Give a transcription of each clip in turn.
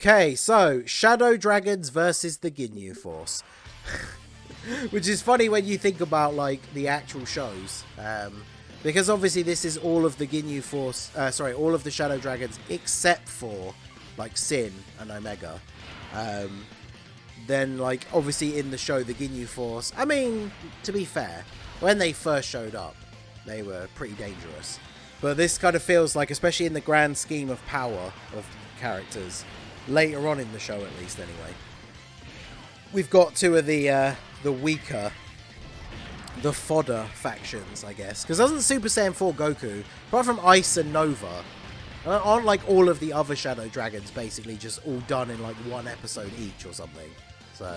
Okay, so Shadow Dragons versus the Ginyu Force. Which is funny when you think about, like, the actual shows. Because obviously this is all of the Ginyu Force, all of the Shadow Dragons except for, like, Sin and Omega. Then, like, obviously in the show, the Ginyu Force, I mean, to be fair, when they first showed up, they were pretty dangerous. But this kind of feels like, especially in the grand scheme of power of characters, later on in the show at least anyway, we've got two of the weaker, the fodder factions, I guess. Because doesn't Super Saiyan 4 Goku, apart from Ice and Nova, aren't like all of the other Shadow Dragons basically just all done in like one episode each or something? So,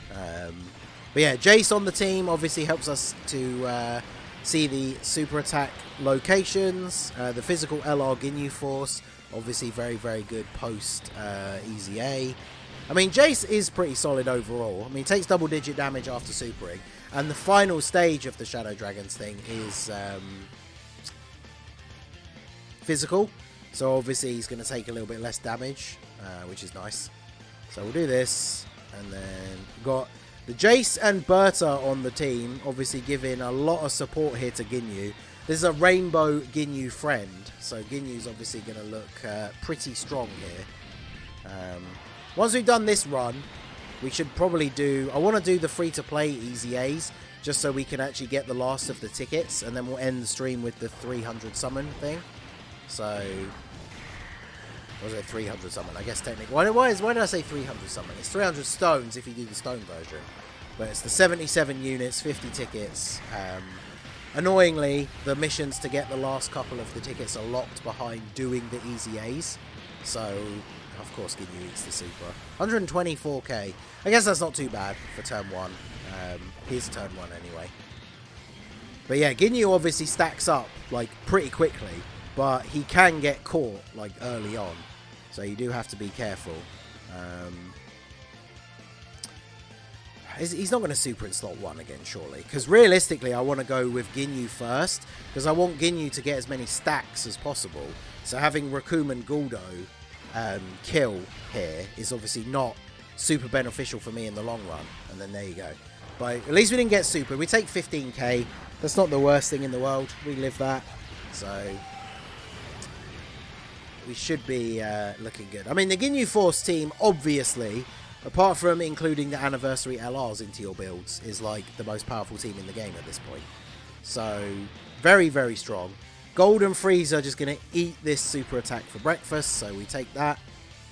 but yeah, Jace on the team obviously helps us to see the super attack locations, the physical LR Ginyu Force, obviously very, very good post Easy A. I mean, Jace is pretty solid overall. I mean, he takes double-digit damage after supering. And the final stage of the Shadow Dragons thing is physical. So obviously he's going to take a little bit less damage, which is nice. So we'll do this. And then we've got the Jace and Berta on the team, obviously giving a lot of support here to Ginyu. This is a Rainbow Ginyu friend. So Ginyu's obviously going to look pretty strong here. Once we've done this run, we should probably do... I want to do the free-to-play Easy A's, just so we can actually get the last of the tickets, and then we'll end the stream with the 300 summon thing. So... was it 300 summon? I guess technically... Why did I say 300 summon? It's 300 stones if you do the stone version. But it's the 77 units, 50 tickets. Annoyingly, the missions to get the last couple of the tickets are locked behind doing the Easy A's. So... of course, Ginyu eats the super. 124k. I guess that's not too bad for turn 1. Here's turn 1 anyway. But yeah, Ginyu obviously stacks up, like, pretty quickly. But he can get caught, like, early on. So you do have to be careful. He's not going to super in slot 1 again, surely. Because realistically, I want to go with Ginyu first. Because I want Ginyu to get as many stacks as possible. So having Raccoon Guldo... kill here is obviously not super beneficial for me in the long run. And then there you go. But at least we didn't get super. We take 15k. That's not the worst thing in the world. We live that. So we should be looking good. I mean, the Ginyu Force team, obviously, apart from including the anniversary LRs into your builds, is like the most powerful team in the game at this point. So very, very strong. Golden Frieza just going to eat this super attack for breakfast, so we take that.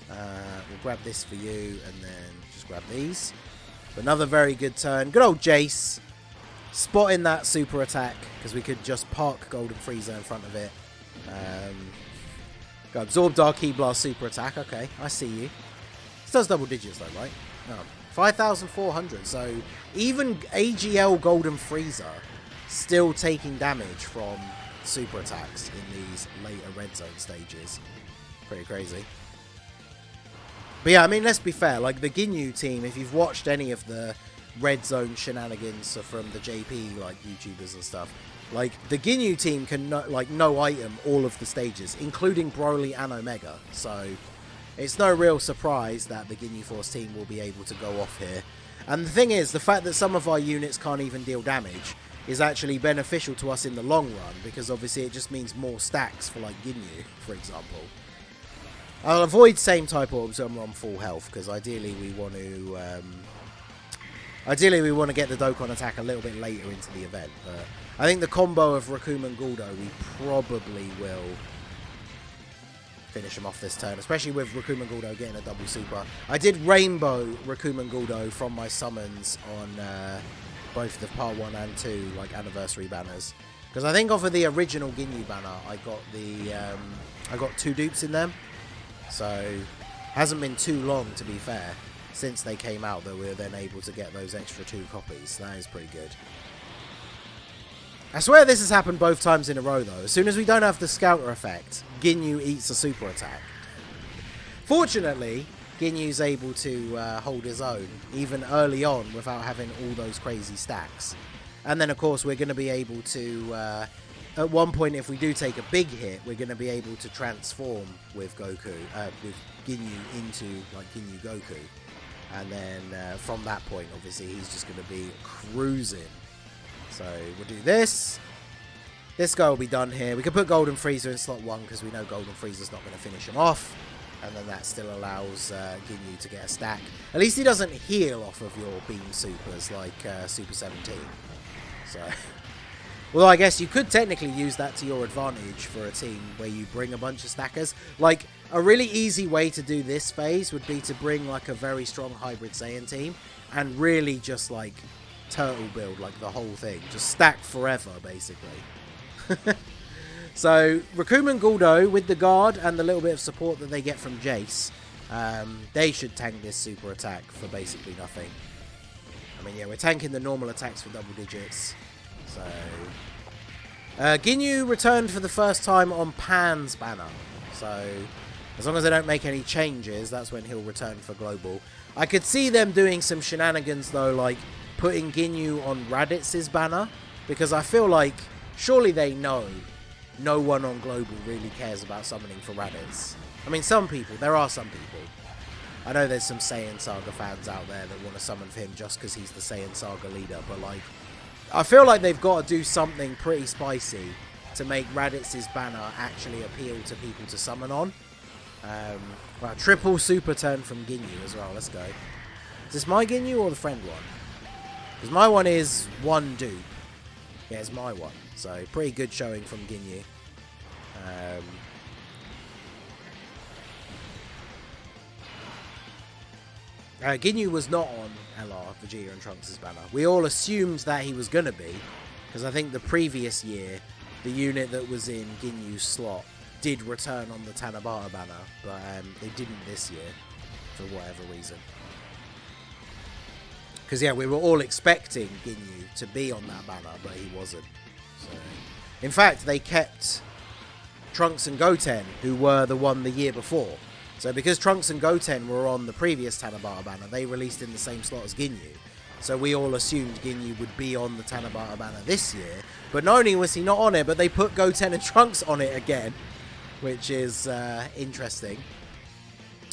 We'll grab this for you, and then just grab these. Another very good turn. Good old Jace. Spotting that super attack, because we could just park Golden Frieza in front of it. Go absorb Dark Ki Blast super attack. Okay, I see you. This does double digits though, right? Oh, 5,400. So even AGL Golden Frieza still taking damage from... super attacks in these later red zone stages. Pretty crazy. But yeah, I mean, let's be fair. Like, the Ginyu team, if you've watched any of the red zone shenanigans from the JP, like, YouTubers and stuff, like, the Ginyu team can, no item all of the stages, including Broly and Omega. So, it's no real surprise that the Ginyu Force team will be able to go off here. And the thing is, the fact that some of our units can't even deal damage is actually beneficial to us in the long run, because obviously it just means more stacks for, like, Ginyu, for example. I'll avoid same type orbs when we're on full health, because ideally we want to get the Dokkan attack a little bit later into the event. But I think the combo of Raccoon and Guldo, we probably will finish him off this turn, especially with Raccoon and Guldo getting a double super. I did rainbow Raccoon and Guldo from my summons on both the part 1 and 2 like anniversary banners, because I think off of the original Ginyu banner I got 2 dupes in them, so hasn't been too long, to be fair, since they came out that we were then able to get those extra 2 copies. That is pretty good. I swear this has happened both times in a row though. As soon as we don't have the scouter effect, Ginyu eats a super attack. Fortunately, Ginyu's able to hold his own, even early on, without having all those crazy stacks. And then, of course, we're going to be able to at one point, if we do take a big hit, we're going to be able to transform with Goku, with GINYU into like GINYU Goku. And then from that point, obviously, he's just going to be cruising. So we'll do this. This guy will be done here. We can put Golden Frieza in slot 1 because we know Golden Frieza's not going to finish him off. And then that still allows GINYU to get a stack. At least he doesn't heal off of your beam supers like Super 17. So, well, I guess you could technically use that to your advantage for a team where you bring a bunch of stackers. Like, a really easy way to do this phase would be to bring like a very strong Hybrid Saiyan team and really just like turtle build like the whole thing. Just stack forever, basically. So, Raccoon and Guldo with the guard and the little bit of support that they get from Jace, they should tank this super attack for basically nothing. I mean, yeah, we're tanking the normal attacks for double digits. So, GINYU returned for the first time on Pan's banner. So, as long as they don't make any changes, that's when he'll return for global. I could see them doing some shenanigans, though, like putting GINYU on Raditz's banner, because I feel like surely they know no one on global really cares about summoning for Raditz. I mean, some people. There are some people. I know there's some Saiyan Saga fans out there that want to summon for him just because he's the Saiyan Saga leader, but like, I feel like they've got to do something pretty spicy to make Raditz's banner actually appeal to people to summon on. Well, triple super turn from GINYU as well. Let's go. Is this my GINYU or the friend one? Because my one is one dupe. Yeah, it's my one. So, pretty good showing from GINYU. GINYU was not on LR, Vegeta and Trunks' banner. We all assumed that he was going to be, because I think the previous year, the unit that was in GINYU's slot did return on the Tanabata banner, but they didn't this year, for whatever reason. Because, yeah, we were all expecting GINYU to be on that banner, but he wasn't. So, in fact, they kept Trunks and Goten, who were the one the year before. So because Trunks and Goten were on the previous Tanabata banner, they released in the same slot as GINYU. So we all assumed GINYU would be on the Tanabata banner this year. But not only was he not on it, but they put Goten and Trunks on it again, which is interesting.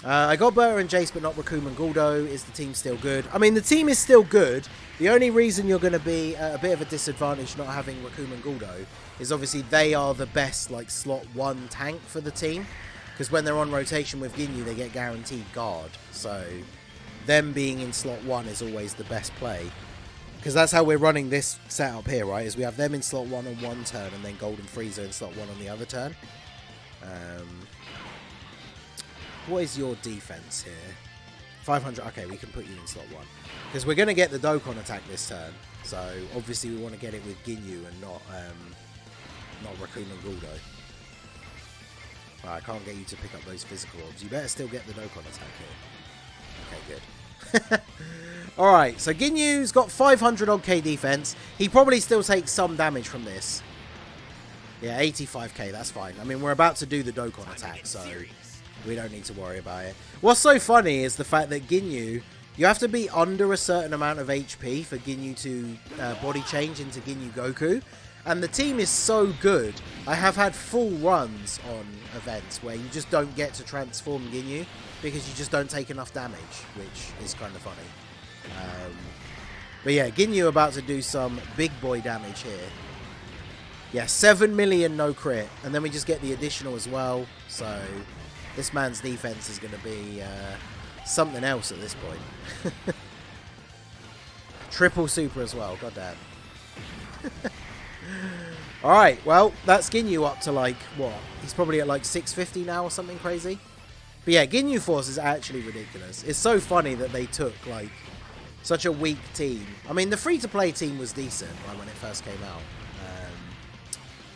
I got Berta and Jace, but not Raccoon and Guldo. Is the team still good? I mean, the team is still good. The only reason you're going to be at a bit of a disadvantage not having Raccoon and Guldo is obviously they are the best like slot 1 tank for the team. Because when they're on rotation with GINYU, they get guaranteed guard. So them being in slot 1 is always the best play. Because that's how we're running this setup here, right? Is we have them in slot 1 on one turn and then Golden Frieza in slot 1 on the other turn. What is your defense here? 500. Okay, we can put you in slot 1. Because we're going to get the Dokkan attack this turn. So obviously we want to get it with GINYU and not Raccoon and Guldo. Right, I can't get you to pick up those physical orbs. You better still get the Dokkan attack here. Okay, good. Alright, so GINYU's got 500 odd K defense. He probably still takes some damage from this. Yeah, 85k, that's fine. I mean, we're about to do the Dokkan attack, so we don't need to worry about it. What's so funny is the fact that GINYU, you have to be under a certain amount of HP for GINYU to body change into GINYU Goku. And the team is so good. I have had full runs on events where you just don't get to transform GINYU because you just don't take enough damage, which is kind of funny. But yeah, GINYU about to do some big boy damage here. Yeah, 7 million no crit. And then we just get the additional as well. So this man's defense is going to be something else at this point. Triple super as well. Goddamn. Alright, well, that's GINYU up to like, what? He's probably at like 650 now or something crazy. But yeah, GINYU Force is actually ridiculous. It's so funny that they took like such a weak team. I mean, the free-to-play team was decent like, when it first came out.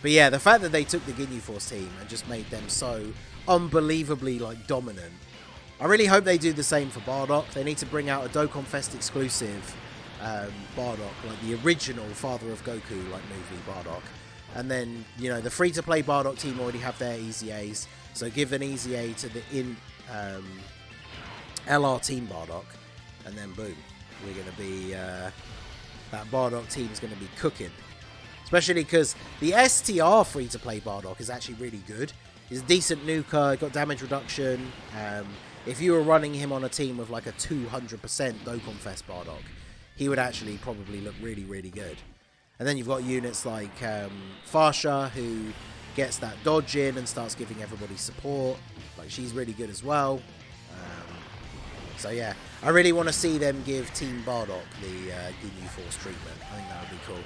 But yeah, the fact that they took the GINYU Force team and just made them so unbelievably like dominant. I really hope they do the same for Bardock. They need to bring out a Dokkan Fest exclusive Bardock, like the original Father of Goku like movie Bardock. And then, you know, the free-to-play Bardock team already have their Easy A's. So give an Easy A to the LR team Bardock. And then boom, we're going to be, that Bardock team is going to be cooking. Especially because the STR free-to-play Bardock is actually really good. He's a decent nuker, got damage reduction. If you were running him on a team with like a 200% Dokkan Fest Bardock, he would actually probably look really, really good. And then you've got units like Farsha, who gets that dodge in and starts giving everybody support. Like, she's really good as well. So yeah, I really want to see them give Team Bardock the GINYU Force treatment. I think that would be cool.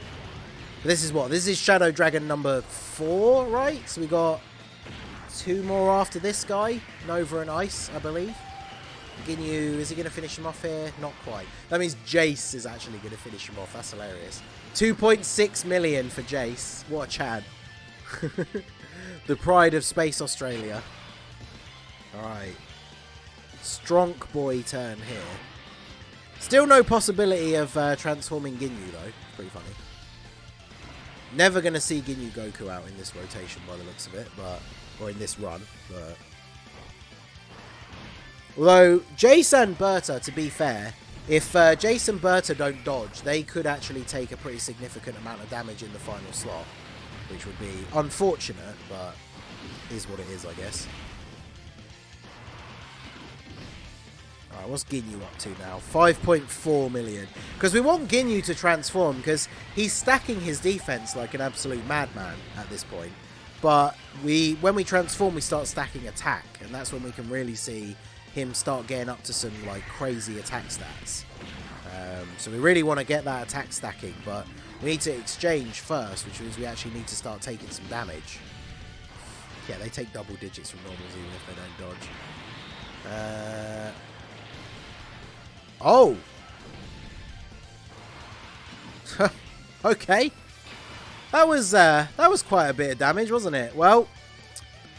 But this is what? This is Shadow Dragon number 4, right? So we got 2 more after this guy. Nova and Ice, I believe. GINYU, is he going to finish him off here? Not quite. That means Jace is actually going to finish him off. That's hilarious. 2.6 million for Jace. What a Chad. The pride of Space Australia. Alright. Stronk boy turn here. Still no possibility of transforming GINYU though. Pretty funny. Never going to see GINYU Goku out in this rotation by the looks of it. Or in this run. But although, Jace and Berta, to be fair, if Jace and Berta don't dodge, they could actually take a pretty significant amount of damage in the final slot. Which would be unfortunate, but is what it is, I guess. Alright, what's GINYU up to now? 5.4 million. Because we want GINYU to transform, because he's stacking his defense like an absolute madman at this point. But when we transform, we start stacking attack, and that's when we can really see him start getting up to some like crazy attack stats. So we really want to get that attack stacking, but we need to exchange first, which means we actually need to start taking some damage. Yeah, they take double digits from normals even if they don't dodge. Oh! Okay. That was quite a bit of damage, wasn't it? Well,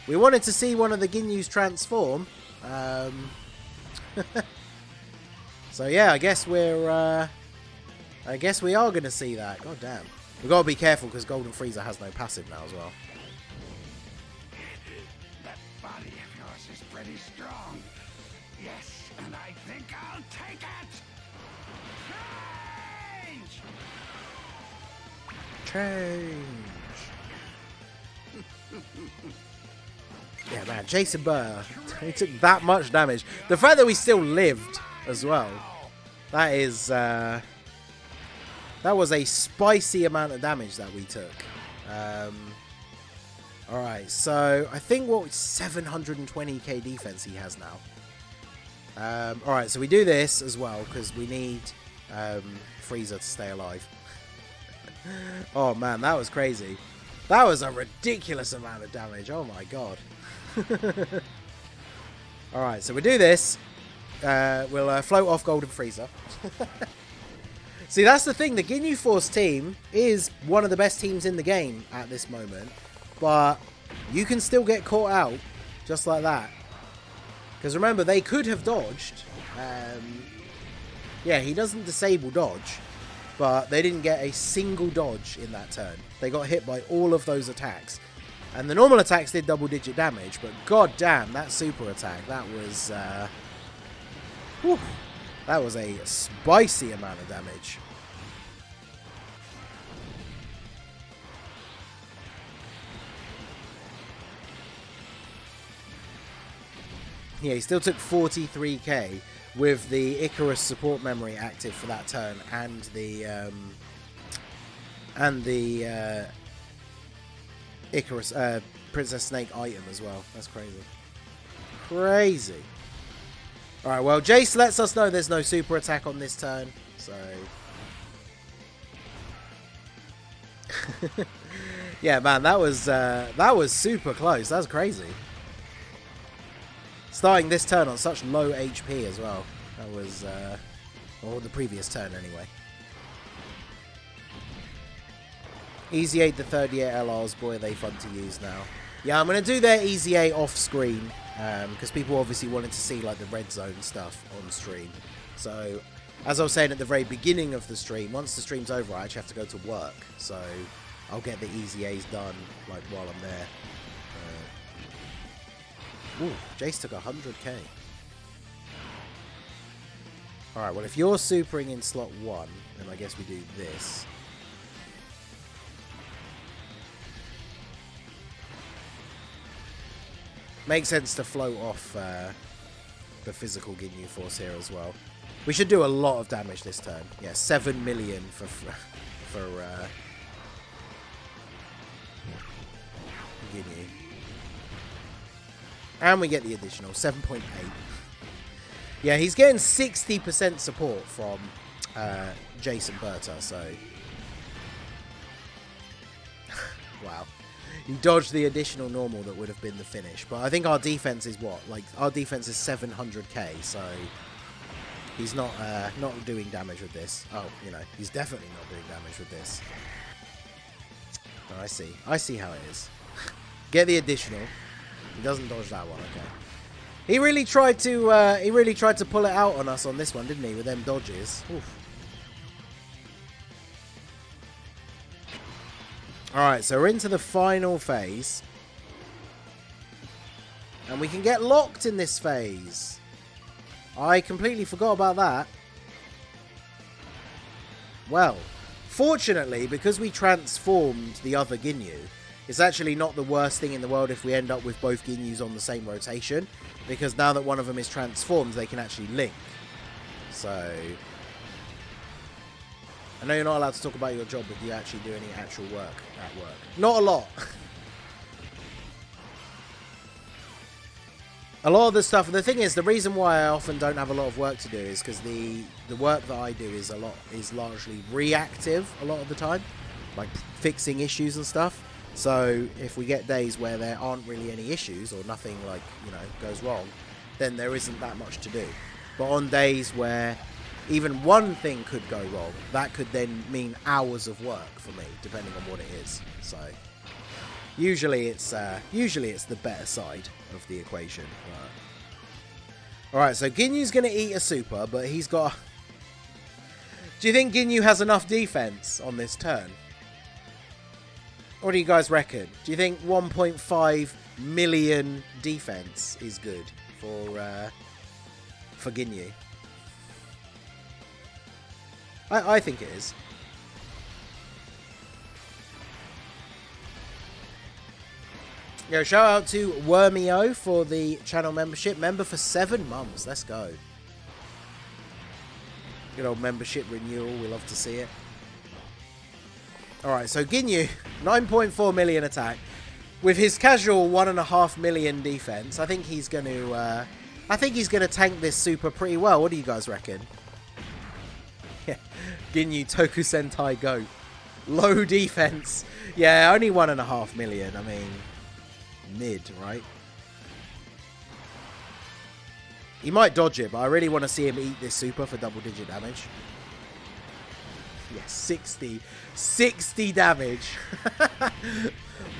we wanted to see one of the GINYUs transform. So yeah, I guess we are going to see that. God damn. We've got to be careful because Golden Frieza has no passive now as well. That body of yours is pretty strong. Yes, and I think I'll take it. Change. Yeah, man, Jason Burr, he took that much damage. The fact that we still lived as well, that is, that was a spicy amount of damage that we took. Alright, so I think what 720k defense he has now. Alright, so we do this as well because we need Frieza to stay alive. Oh man, that was crazy. That was a ridiculous amount of damage. Oh my god. Alright, so we do this. We'll float off Golden Frieza. See, that's the thing. The GINYU Force team is one of the best teams in the game at this moment. But you can still get caught out just like that. Because remember, they could have dodged. Yeah, he doesn't disable dodge. But they didn't get a single dodge in that turn. They got hit by all of those attacks. And the normal attacks did double-digit damage. But god damn, that super attack, that was... whew, that was a spicy amount of damage. Yeah, he still took 43k with the Icarus support memory active for that turn and the Icarus Princess Snake item as well. That's crazy. Crazy. Alright, well, Jace lets us know there's no super attack on this turn, so... yeah, man, that was super close. That was crazy. Starting this turn on such low HP as well. That was, or the previous turn anyway. Easy 8 the third year LRs, boy, are they fun to use now. Yeah, I'm going to do their Easy 8 off screen. Because people obviously wanted to see like the red zone stuff on stream. So, as I was saying at the very beginning of the stream, once the stream's over, I actually have to go to work. So, I'll get the Easy A's done like while I'm there. Ooh, Jace took 100k. Alright, well if you're supering in slot 1, then I guess we do this. Makes sense to float off the physical Ginyu force here as well. We should do a lot of damage this turn. Yeah, 7 million for Ginyu. And we get the additional 7.8. Yeah, he's getting 60% support from Jason Berta, so... wow. He dodged the additional normal that would have been the finish. But I think our defense is what? Like, our defense is 700k, so... he's not doing damage with this. Oh, you know, he's definitely not doing damage with this. Oh, I see. I see how it is. Get the additional. He doesn't dodge that one, okay. He really tried to pull it out on us on this one, didn't he, with them dodges. Oof. Alright, so we're into the final phase. And we can get locked in this phase. I completely forgot about that. Well, fortunately, because we transformed the other Ginyu, it's actually not the worst thing in the world if we end up with both Ginyus on the same rotation, because now that one of them is transformed, they can actually link. So, I know you're not allowed to talk about your job, but do you actually do any actual work at work? Not a lot. A lot of the stuff, the thing is, the reason why I often don't have a lot of work to do is because the work that I do is largely reactive a lot of the time, like fixing issues and stuff. So if we get days where there aren't really any issues or nothing, like, you know, goes wrong, then there isn't that much to do. But on days where even one thing could go wrong, that could then mean hours of work for me, depending on what it is. So usually it's the better side of the equation. All right, so Ginyu's going to eat a super, but he's got... Do you think Ginyu has enough defense on this turn? What do you guys reckon? Do you think 1.5 million defense is good for Ginyu? I think it is. Yo, shout out to Wormio for the channel membership. Member for 7 months. Let's go. Good old membership renewal. We love to see it. Alright, so Ginyu, 9.4 million attack. With his casual 1.5 million defense, I think he's going to tank this super pretty well. What do you guys reckon? Yeah, Ginyu Toku Sentai Goat. Low defense. Yeah, only 1.5 million. I mean, mid, right? He might dodge it, but I really want to see him eat this super for double-digit damage. Yes, 60 damage.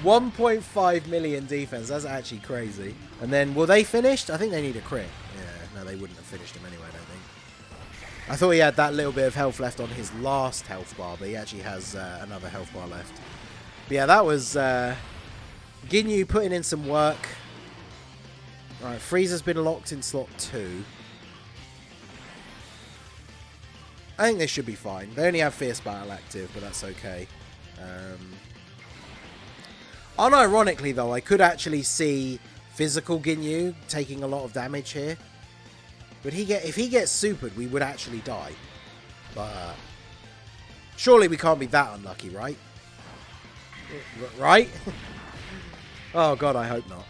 1.5 million defense. That's actually crazy. And then, were they finished? I think they need a crit. Yeah, no, they wouldn't have finished him anyway, I don't think. I thought he had that little bit of health left on his last health bar, but he actually has another health bar left. But yeah, that was Ginyu putting in some work. Alright, Frieza's been locked in slot 2. I think they should be fine. They only have Fierce Battle active, but that's okay. Unironically, though, I could actually see physical Ginyu taking a lot of damage here. But if he gets supered, we would actually die. But surely we can't be that unlucky, right? Right? Oh god, I hope not.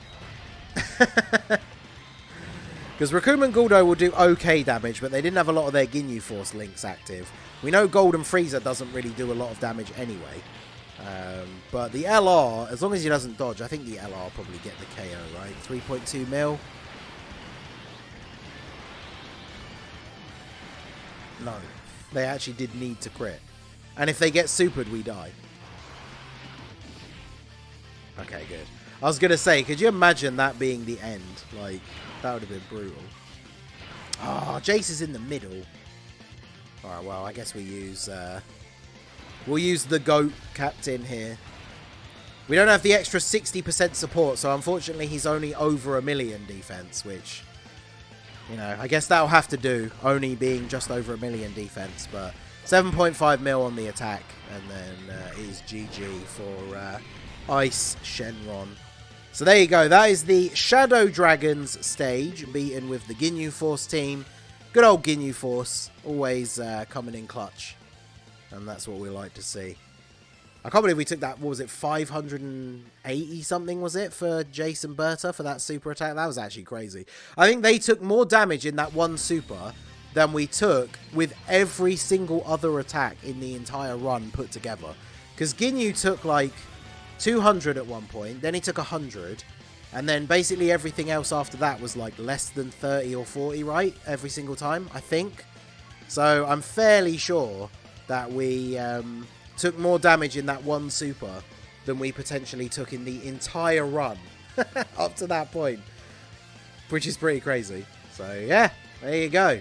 Because Rikuman Guldo will do okay damage, but they didn't have a lot of their Ginyu Force links active. We know Golden Frieza doesn't really do a lot of damage anyway. But the LR, as long as he doesn't dodge, I think the LR will probably get the KO, right? 3.2 mil. No. They actually did need to crit. And if they get supered, we die. Okay, good. I was going to say, could you imagine that being the end? Like, that would have been brutal. Oh, Jace is in the middle. Alright, well, I guess we use... we'll use the GOAT captain here. We don't have the extra 60% support, so unfortunately he's only over 1 million defense, which... You know, I guess that'll have to do, only being just over 1 million defense, but 7.5 mil on the attack, and then it is GG for Ice Shenron. So there you go. That is the Shadow Dragons stage, beaten with the GINYU Force team. Good old GINYU Force, always coming in clutch. And that's what we like to see. I can't believe we took that, what was it, 580 something was it, for Jace and Berta for that super attack? That was actually crazy. I think they took more damage in that one super than we took with every single other attack in the entire run put together. Because GINYU took like 200 at one point, then he took 100, and then basically everything else after that was like less than 30 or 40, right? Every single time, I think. So I'm fairly sure that we took more damage in that one super than we potentially took in the entire run up to that point, which is pretty crazy. So yeah, there you go.